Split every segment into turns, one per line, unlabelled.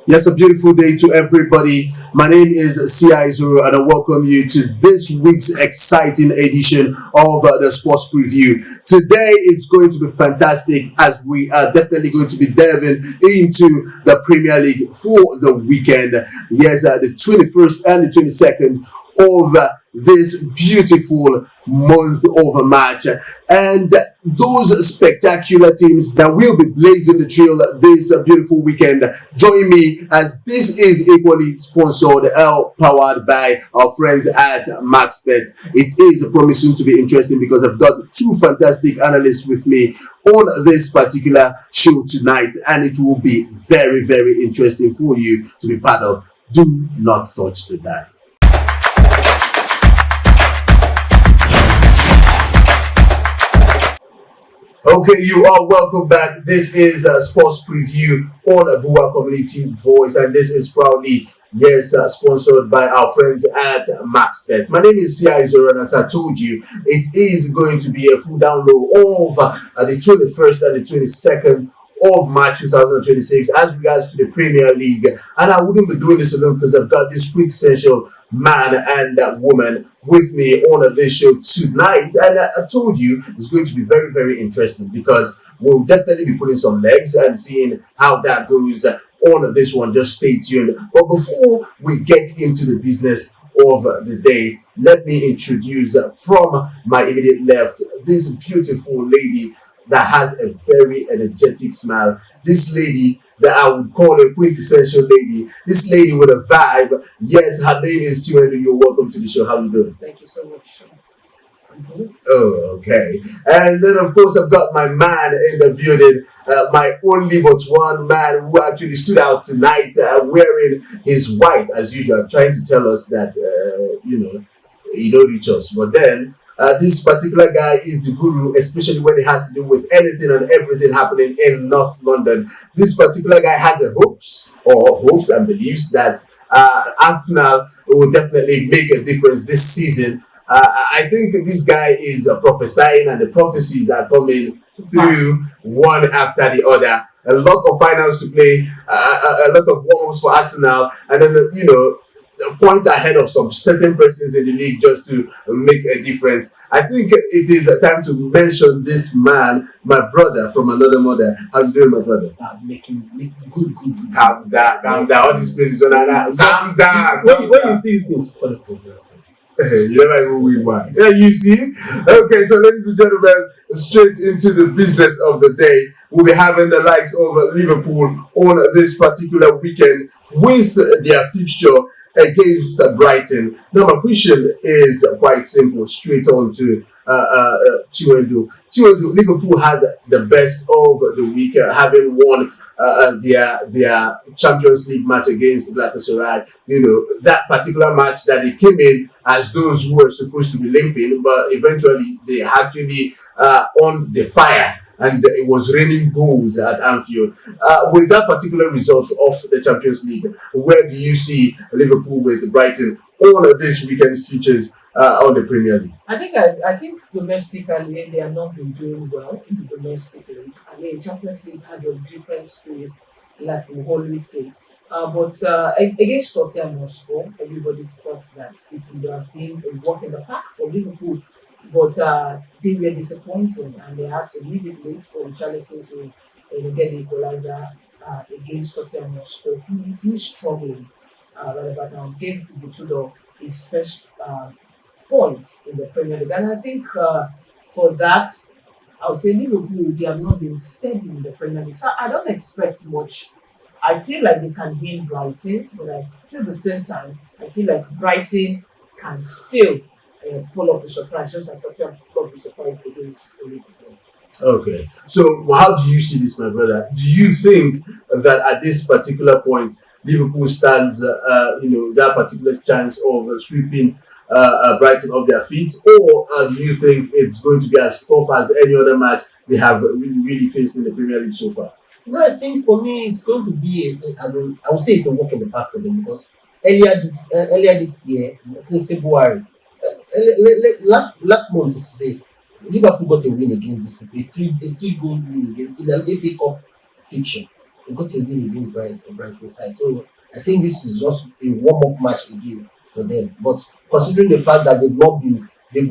Yes, a beautiful day to everybody. My name is CI Zuru and I welcome you to this week's exciting edition of the Sports Preview. Today is going to be fantastic as we are definitely going to be delving into the Premier League for the weekend. Yes, the 21st and the 22nd of this beautiful month of a match, and those spectacular teams that will be blazing the trail this beautiful weekend. Join me as this is equally sponsored and powered by our friends at MaxBet. It is promising to be interesting because I've got two fantastic analysts with me on this particular show tonight, and it will be very interesting for you to be part of. Do not touch the dial. Okay, you are welcome back. This is a sports preview on a Buwa Community Voice, and this is proudly, sponsored by our friends at MaxBet. My name is CI Zoro, and as I told you, it is going to be a full download of the 21st and the 22nd of March 2026 as regards to the Premier League. And I wouldn't be doing this alone because I've got this quintessential man and woman with me on this show tonight. And I told you it's going to be very interesting because we'll definitely be putting some legs and seeing how that goes on this one. Just stay tuned. But before we get into the business of the day, let me introduce from my immediate left this beautiful lady that has a very energetic smile. This lady that I would call a quintessential lady. This lady with a vibe. Yes, her name is Chiwendu. You're welcome to the show. How are you doing?
Thank you so much.
Oh, okay. And then, of course, I've got my man in the building. My only but one man who actually stood out tonight wearing his white, as usual, trying to tell us that, he don't reach us. But then, this particular guy is the guru, especially when it has to do with anything and everything happening in North London. This particular guy has a hopes and believes that Arsenal will definitely make a difference this season. I think this guy is prophesying, and the prophecies are coming through one after the other. A lot of finals to play, a lot of warm-ups for Arsenal, and then, points ahead of some certain persons in the league just to make a difference. I think it is a time to mention this man, my brother from another mother. How you doing, my brother?
Making good.
Calm down. All these places on that. Calm down.
When you see these things, for the progress.
You're like who we want. Yeah, you see? Okay, so ladies and gentlemen, straight into the business of the day. We'll be having the likes of Liverpool on this particular weekend with their fixture against Brighton. Now, my question is quite simple, straight on to Chiwendu. Liverpool had the best of the week, having won their Champions League match against Galatasaray. That particular match that they came in as those who were supposed to be limping, but eventually they actually on the fire. And it was raining goals at Anfield. With that particular result of the Champions League, where do you see Liverpool with Brighton all of this weekend's features on the Premier League?
I think domestically they have not been doing well in the domestic league. I mean, Champions League has a different spirit, like we always say. But against Tottenham Hotspur, everybody thought that it would have been a walk in the park for Liverpool. But they were disappointing, and they had to leave it late for Richarlison to get the equalizer against Tottenham Hotspur. He's struggling right about now. Gave Butudo his first points in the Premier League, and I think for that, I would say Liverpool, they have not been steady in the Premier League. So I don't expect much. I feel like they can win Brighton, but at still the same time, I feel like Brighton can still pull up the surprise, just like Tottenham pulled up the surprise against Liverpool.
Okay, so how do you see this, my brother? Do you think that at this particular point, Liverpool stands, that particular chance of sweeping Brighton off their feet, or do you think it's going to be as tough as any other match they have really faced in the Premier League so far?
No, I think for me it's going to be I would say it's a walk in the park for them because earlier this year, let's say February, last month to say, Liverpool got a win against this a three goal win against in an FA Cup fixture. they got a win against Brighton side. So I think this is just a warm-up match again for them. But considering the fact that they've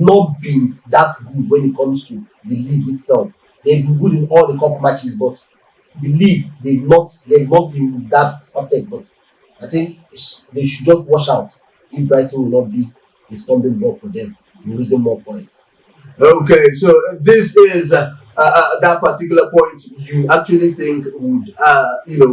not been that good when it comes to the league itself. They've been good in all the cup matches, but the league they've not been that perfect. But I think they should just watch out if Brighton will not be a stumbling block for them, losing more points.
Okay, so this is that particular point you actually think would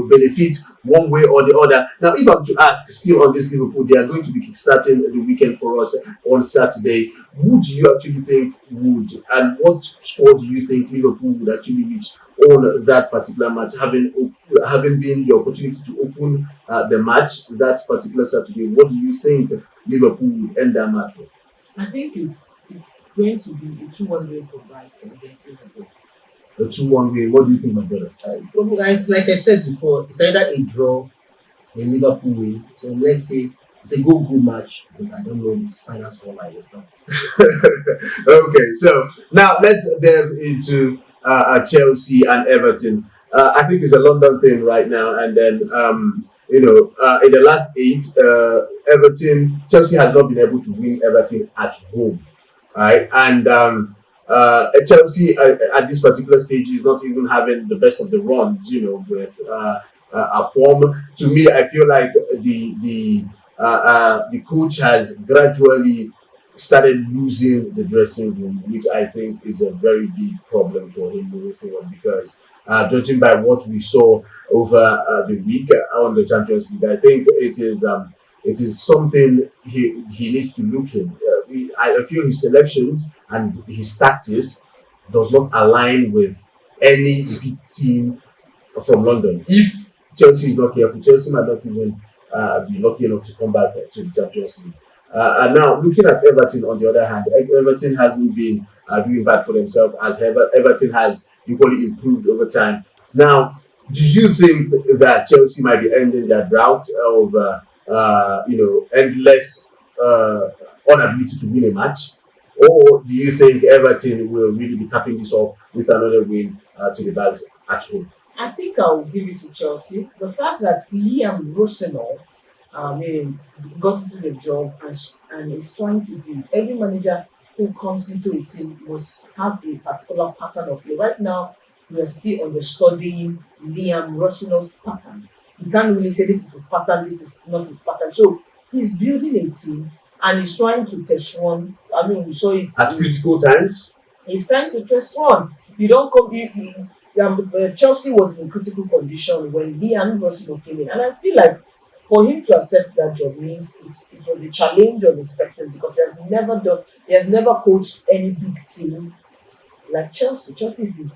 benefit one way or the other. Now, if I'm to ask, still on this Liverpool, they are going to be kickstarting the weekend for us on Saturday. Who do you actually think would, and what score do you think Liverpool would actually reach on that particular match, having been the opportunity to open the match that particular Saturday? What do you think Liverpool would end that match with?
I think it's going to be a 2-1 win for Brighton against Liverpool.
A 2-1 win. What do you think, my brother?
Well, guys, like I said before, it's either a draw or a Liverpool win. So let's say it's a go match, but I don't know this final score line yourself.
Okay, so now let's delve into Chelsea and Everton. I think it's a London thing right now, and then in the last eight, Chelsea has not been able to win Everton at home, right? And Chelsea at this particular stage is not even having the best of the runs, with a form. To me, I feel like the coach has gradually started losing the dressing room, which I think is a very big problem for him moving forward. Because judging by what we saw over the week on the Champions League, I think it is something he needs to look in. I feel his selections and his tactics does not align with any big team from London. If Chelsea is not careful, Chelsea might not even be lucky enough to come back to the Champions League. And now, looking at Everton, on the other hand, Everton hasn't been doing bad for themselves, as Everton has equally improved over time. Now, do you think that Chelsea might be ending their drought of endless inability to win a match, or do you think Everton will really be capping this off with another win to the bags at home?
I think I will give it to Chelsea. The fact that Liam Rosenau, got into the job and is trying to do. Every manager who comes into a team must have a particular pattern of play. Right now, we are still understudying Liam Rosenau's pattern. You can't really say this is his pattern, this is not his pattern. So he's building a team and he's trying to test one. I mean, we saw it
at critical times.
He's trying to test one. You don't come. Chelsea was in critical condition when Liam Rosenau came in, and I feel like for him to accept that job means it was a challenge of his person, because he has never coached any big team like Chelsea. Chelsea is his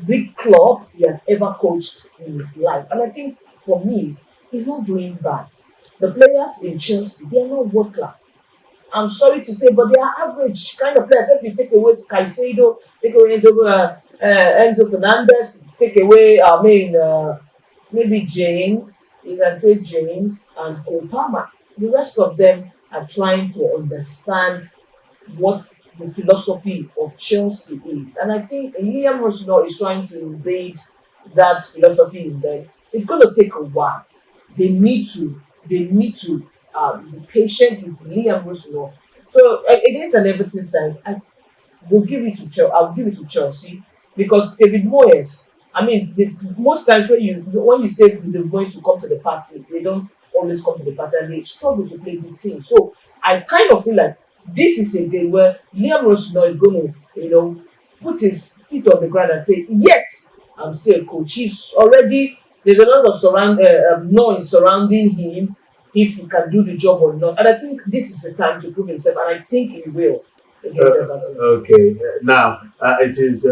big club he has ever coached in his life, and I think for me, he's not doing bad. The players in Chelsea, they are not world class. I'm sorry to say, but they are average kind of players. If you take away Caicedo, take away Enzo Fernandez, take away, maybe James, you can say James and Obama. The rest of them are trying to understand what the philosophy of Chelsea is. And I think Liam Rosenau is trying to invade that philosophy in them. It's going to take a while. They need to be patient with Liam Rosenau. So against an Everton side, I will give it to Chelsea, because David Moyes. I mean, most times when you say the Moyes will come to the party, they don't always come to the party, and they struggle to play good teams. So I kind of feel like this is a game where Liam Rosenau is going to, put his feet on the ground and say, yes, I'm still a coach. There's a lot of noise surrounding him, if he can do the job or not. And I think this is the time to prove himself, and I think he will against Everton.
Okay, now it is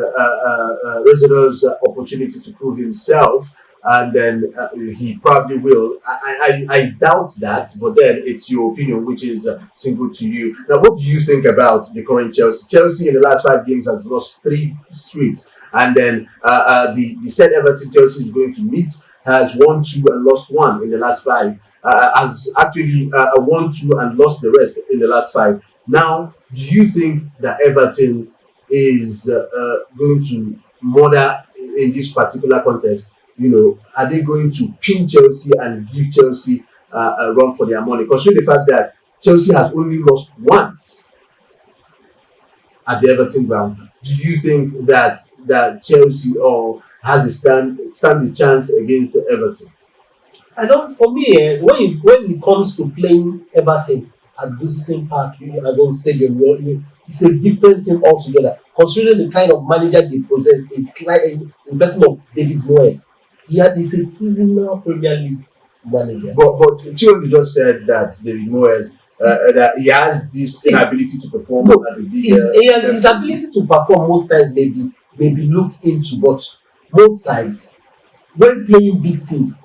Rosenau's opportunity to prove himself, and then he probably will. I doubt that, but then it's your opinion, which is single to you. Now, what do you think about the current Chelsea? Chelsea in the last 5 games has lost 3 straight, and then the said Everton Chelsea is going to meet has won 2 and lost 1 in the last 5. Has actually won 2 and lost the rest in the last 5. Now, do you think that Everton is going to murder in this particular context? are they going to pin Chelsea and give Chelsea a run for their money? Considering the fact that Chelsea has only lost once at the Everton ground, do you think that Chelsea or has a stand a chance against Everton?
I don't. For me, when it comes to playing Everton at Goodison Park, as in stadium, it's a different thing altogether. Considering the kind of manager they possess, in person of David Moyes, he's a seasonal Premier League manager.
But Chiwelu just said that David Moyes that he has this inability to perform
No,
at the big.
his ability to perform most times may be looked into, but most times when playing big teams,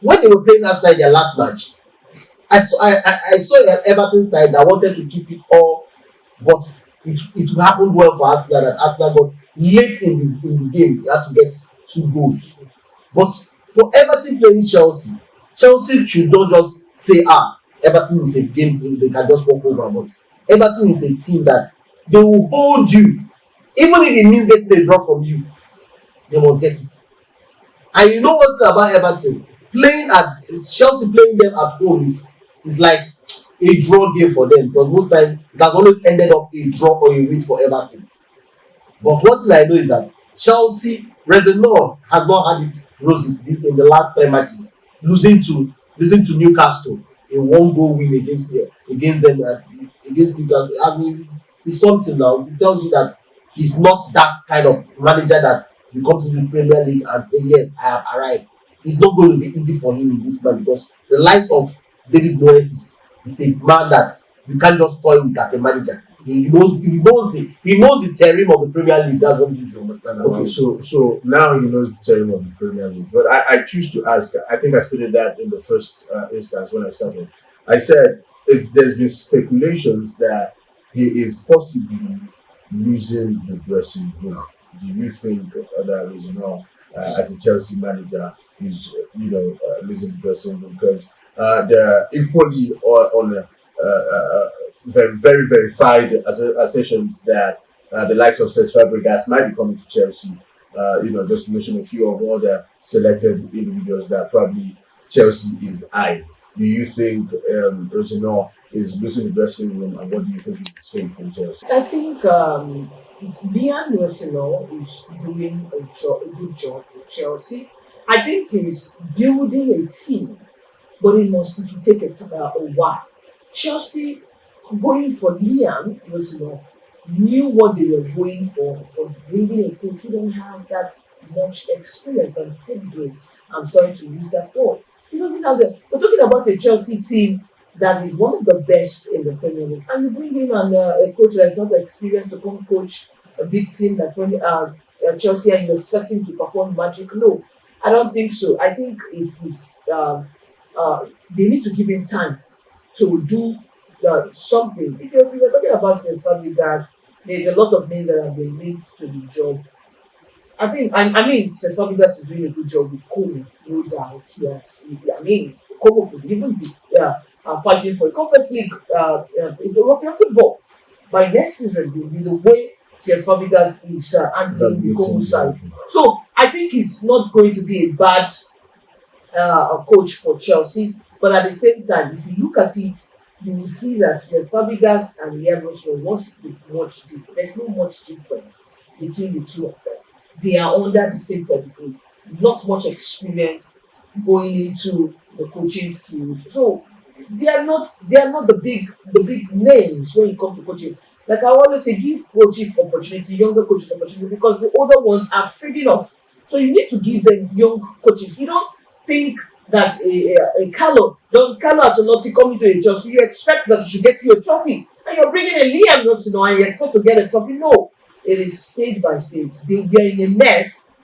when they were playing Arsenal in their last match, I saw an Everton side that wanted to keep it all, but it happened well for Arsenal that Arsenal got late in the game. They had to get 2 goals. But for Everton playing Chelsea should not just say, Everton is a game they can just walk over. But Everton is a team that they will hold you. Even if it means getting a draw from you, they must get it. And you know what's about Everton? Chelsea playing them at home is like a draw game for them, because most times it has always ended up a draw or a win for Everton. But one thing I know is that Chelsea, Reznor has not had it roses in the last 3 matches, losing to Newcastle, a 1-goal win against them against Newcastle. It's something now. It tells you that he's not that kind of manager that you come to the Premier League and say, yes, I have arrived. It's not going to be easy for him in this match, because the likes of David Moyes is a man that you can't just toy with as a manager. He knows the terrain of the Premier League. That's what you should understand.
Okay, so now he knows the terrain of the Premier League. But I choose to ask. I think I stated that in the first instance when I started. I said there's been speculations that he is possibly losing the dressing room. Do you think that is as a Chelsea manager is losing the dressing room? Because there are equally on very, very verified assertions that the likes of Cesc Fabregas might be coming to Chelsea. Just to mention a few of other selected individuals that probably Chelsea is eyeing. Do you think Rosenau is losing the dressing room, and what do you think is fate for Chelsea?
I think Liam Rossino is doing a good job with Chelsea. I think he's building a team, but it will take a while. Chelsea going for Liam Rossino knew what they were going for bringing a coach who don't have that much experience and pedigree. I'm sorry to use that word. He doesn't have the. We're talking about a Chelsea team that is one of the best in the Premier League, and you bring in a coach that is not experienced to come coach a big team like Chelsea, and you expect him to perform magic. No, I don't think so. I think it's they need to give him time to do something. If you're talking about Cesc Fabregas, there's a lot of names that have been linked to the job. I mean, Cesc Fabregas is doing a good job with Como, no doubt. Yes, I mean, Como could even be fighting for a Conference League in European football. By next season, will be the way Cesc Fabregas is handling the Como side. So I think it's not going to be a bad coach for Chelsea. But at the same time, if you look at it, you will see that Cesc Fabregas and Liam Rossino must be much different. There's not much difference between the two of them. They are under the same pedigree, not much experience going into the coaching field. So they are not the big names when it comes to coaching. Like I always say, give coaches opportunity, younger coaches opportunity, because the older ones are fading off. So you need to give them young coaches. You don't think that a Carlo Ancelotti coming to a Chelsea, you expect that he should get you a trophy, and you're bringing a Liam Rossino and you expect to get a trophy. No, it is stage by stage. They were in a mess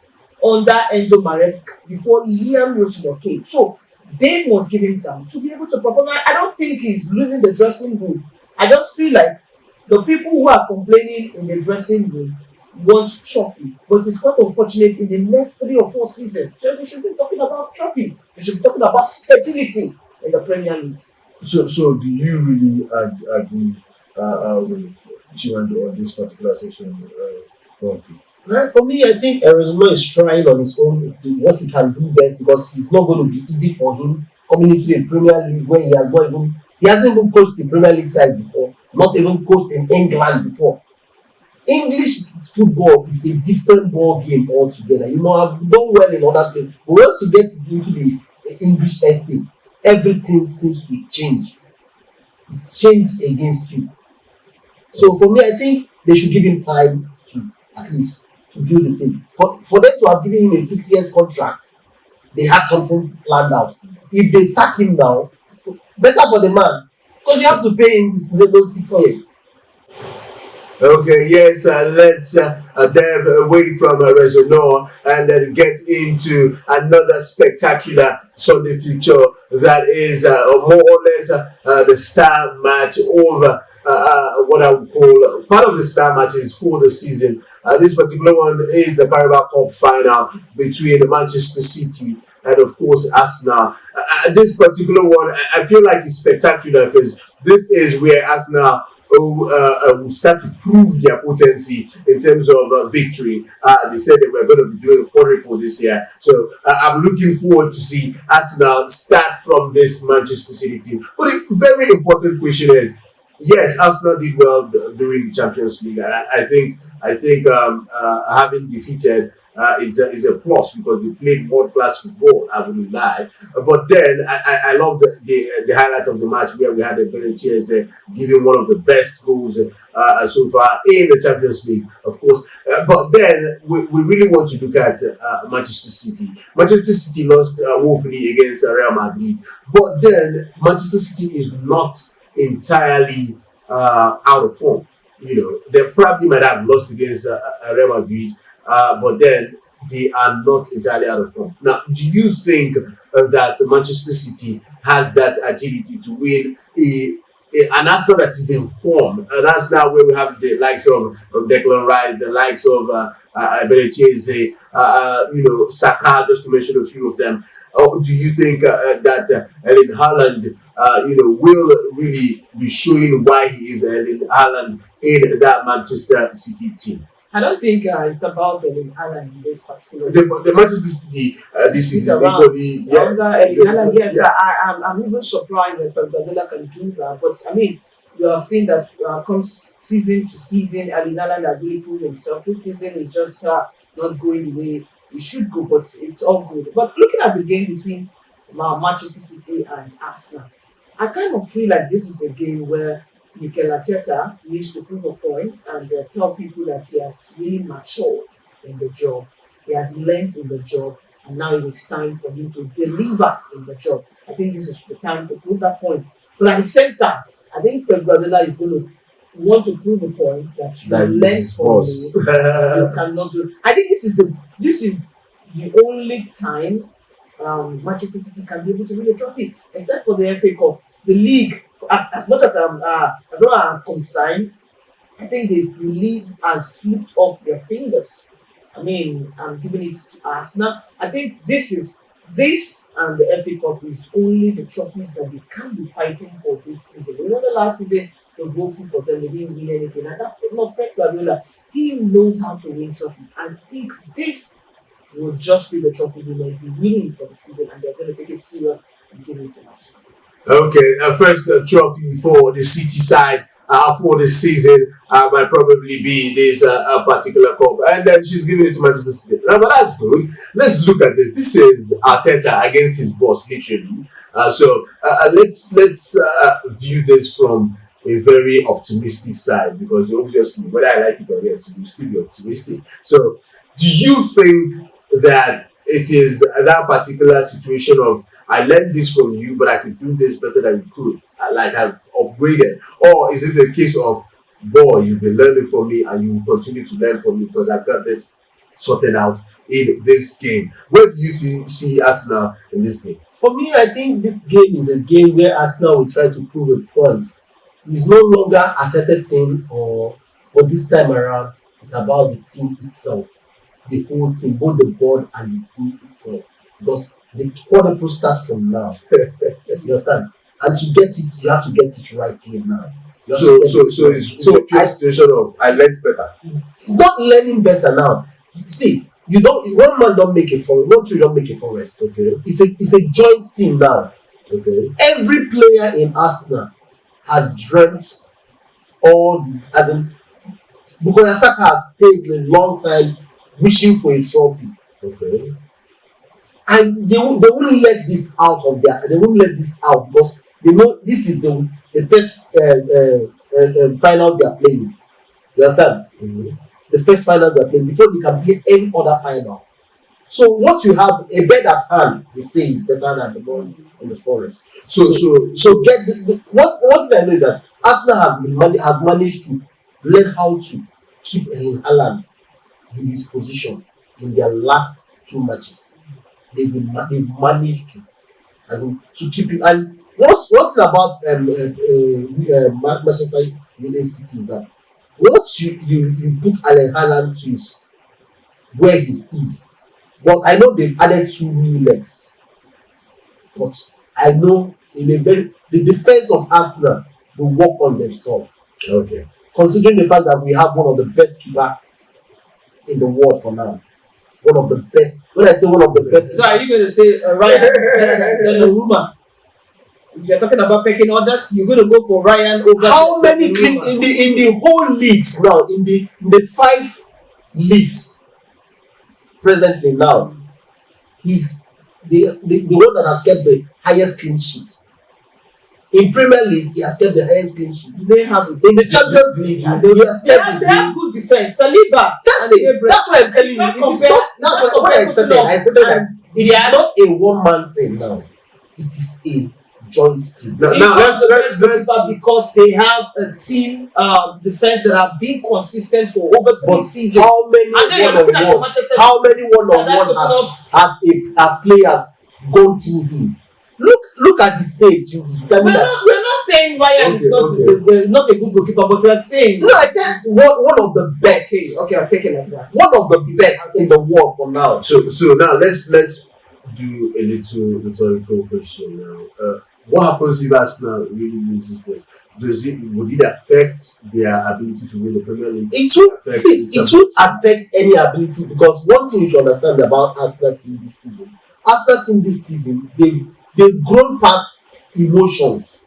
under Enzo Maresca before Liam Rossino came. So they must give him time to be able to perform. I don't think he's losing the dressing room. I just feel like the people who are complaining in the dressing room want trophy. But it's quite unfortunate in the next 3 or 4 seasons, Chelsea should be talking about trophy. We should be talking about stability in the Premier League.
So do you really agree with Chiwando on this particular section, Bonfi?
Right, for me, I think Arizona is trying on his own what he can do best because it's not going to be easy for him coming into the Premier League when he hasn't even coached the Premier League side before, not even coached in England before. English football is a different ball game altogether. You know, I've done well in other things, but once you get into the English FA, everything seems to change. Change against you. So for me, I think they should give him time to at least to build the team. For them to have given him a 6 years contract, they had something planned out. If they sack him now, better for the man because you have to pay him those 6 years.
Okay, yes, let's delve away from Rezonor and then get into another spectacular Sunday fixture that is more or less the star match of what I would call part of the star matches for the season. This particular one is the Carabao Cup final between Manchester City and, of course, Arsenal. This particular one, I feel like it's spectacular because this is where Arsenal would start to prove their potency in terms of victory. They said they were going to be doing a quadruple this year. So I'm looking forward to see Arsenal start from this Manchester City team. But a very important question is, yes, Arsenal did well during the Champions League, and I think having defeated is a plus because they played world class football. I wouldn't lie, but then I love the highlight of the match where we had the Benitez giving one of the best goals so far in the Champions League, of course. But then we really want to look at Manchester City. Manchester City lost woefully against Real Madrid, but then Manchester City is not entirely out of form. You know, they probably might have lost against Real Madrid, but then they are not entirely out of form. Now, do you think that Manchester City has that agility to win an Arsenal that is in form? An Arsenal where we have the likes of Declan Rice, the likes of Benitez, Saka, just to mention a few of them. Or do you think that Erling Haaland, will really be showing why he is Erling Haaland in that Manchester City team?
I don't think it's about Erling Haaland in this particular.
The Manchester City this is
Under
yes.
Erling Haaland, yes, I'm even surprised that Pep Guardiola can do that. But I mean, you have seen that comes season to season, Erling Haaland has really proved himself. This season is just not going the way it should go, but it's all good. But looking at the game between Manchester City and Arsenal, I kind of feel like this is a game where Mikel Arteta needs to prove a point and tell people that he has really matured in the job. He has learned in the job, and now it is time for him to deliver in the job. I think this is the time to prove that point. But at the same time, I think Pep Guardiola is going to want to prove a point that you learn from me. You cannot do. I think this is the only time Manchester City can be able to win a trophy, except for the FA Cup. The league, as much as I'm concerned, I think they really have slipped off their fingers. I mean, I'm giving it to Arsenal. I think this and the FA Cup is only the trophies that they can be fighting for this season. You know, the last season was woeful for them; they didn't win anything, and that's not Pep Guardiola. He knows how to win trophies, and I think this will just be the trophy they might be winning for the season, and they're going to take it serious and give it to Manchester City.
Okay, first trophy for the City side for the season might probably be this particular cup, and then she's giving it to Manchester City. Now, but that's good. Let's look at this. This is Arteta against his boss, literally. So let's view this from a very optimistic side because obviously, whether I like it or yes, you still be optimistic. So, do you think that it is that particular situation of I learned this from you, but I could do this better than you could. Like I've upgraded. Or is it the case of, boy, you've been learning from me and you will continue to learn from me because I've got this sorted out in this game? Where do you see Arsenal in this game?
For me, I think this game is a game where Arsenal will try to prove a point. It's no longer a Arteta team, but this time around, it's about the team itself, the whole team, both the board and the team itself. Because the quadruple starts from now. You understand? And to get it, you have to get it right here now. So
it's a pure situation of I learned better.
Not learning better now. See, you don't one man don't make a forest, one tree don't make a forest.
Okay.
It's a joint team now.
Okay.
Every player in Arsenal has dreamt as in Bukayo Saka has stayed a long time wishing for a trophy.
Okay.
And they won't let this out they won't let this out because they know this is the first finals they are playing. You understand?
Mm-hmm.
The first final they are playing before they can play any other final. So what you have, a bird at hand, they say is better than the one in the forest. So get one thing I know is that Arsenal has managed to learn how to keep Erling Haaland in his position in their last two matches. They've managed to, as in, to keep it. And one thing about Manchester United City is that once you put Erling Haaland to his where he is, well, I know they've added 2 new legs, but I know the defense of Arsenal will work on themselves.
Okay.
Considering the fact that we have one of the best keeper in the world for now. One of the best. When I say one of the best.
So are you going to say Ryan than Donnarumma? If you're talking about pecking orders, you're going to go for Ryan over.
How many in the whole leagues now? In the 5 leagues presently now, he's the one that has kept the highest clean sheets. In Premier League, he has kept the highest clean sheets.
They have it.
In the Champions League, he has kept
they have good defense. Saliba.
That's it. That's why I'm telling you. It is not. That's what I said. I said that it is not a one-man thing now. It is a joint team.
Now let's
because they have a team defense that have been consistent for over 3 seasons.
How many one-on-one? How many one-on-one has players gone through him? Look at the saves.
We're not saying Ryan is not a good goalkeeper, but we are saying.
No, I said one of the best.
Okay, I'll take it like that.
One of the best in the world for now.
So now let's do a little rhetorical question now. What happens if Arsenal really loses this? Would it affect their ability to win the Premier League?
It would affect any ability, because one thing you should understand about Arsenal team this season, they've grown past emotions.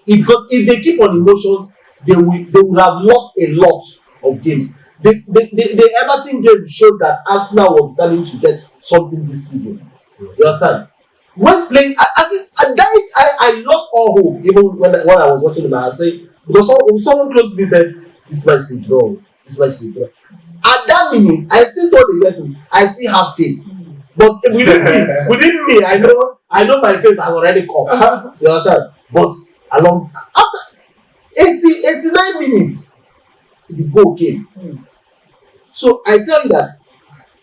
Because if they keep on emotions, they would have lost a lot of games. The Everton game showed that Arsenal was starting to get something this season. You understand? When playing, I lost all hope even when I was watching the match. I say, because someone close to me said, "This match is a draw. This match is a draw." At that minute, I still told the person, I still have faith. But within me, I know my faith has already come. You understand? But after 89 minutes, the goal came. So I tell you that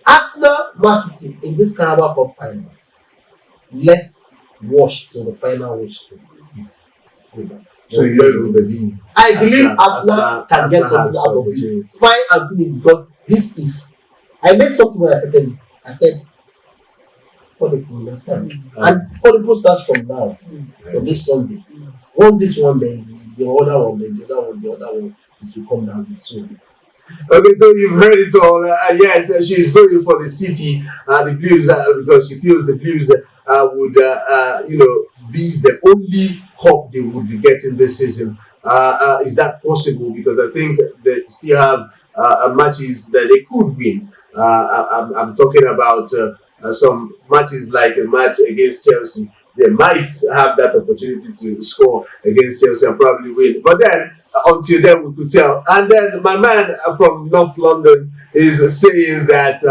Arsenal, Man City in this Carabao Cup finals, let's watch till the final watch is over.
So you don't believe?
I believe Arsenal can get something out of it. Fine and finish, because this is. I made something when I started. I said, for the people, understand, and for the people starts from now, from this Sunday. Once this one, then the other one, it will come down soon.
Okay, so you've heard it all. Yes, she's going for the City, the Blues, because she feels the Blues would, be the only cup they would be getting this season. Is that possible? Because I think they still have matches that they could win. I'm talking about some matches like a match against Chelsea. They might have that opportunity to score against Chelsea and probably win. But then, until then, we could tell. And then my man from North London is saying that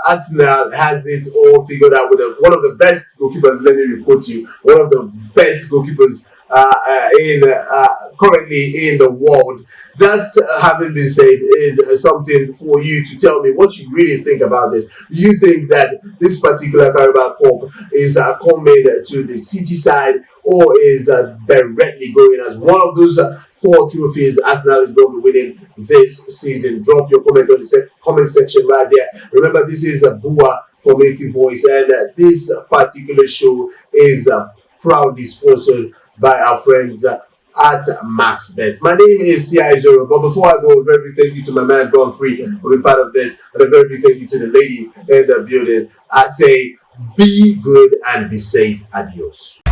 Arsenal has it all figured out with one of the best goalkeepers. Let me report you, one of the best goalkeepers currently in the world. That having been said is something for you to tell me what you really think about this. Do you think that this particular Carabao Cup is coming to the City side, or is directly going as one of those 4 trophies Arsenal is going to be winning this season? Drop your comment on the comment section right there. Remember, this is a Buwa Community Voice, and this particular show is proudly sponsored by our friends at MaxBet. My name is CI Zoro, but before I go, a very big thank you to my man Don Free for being part of this, and a very big thank you to the lady in the building. I say, be good and be safe. Adios.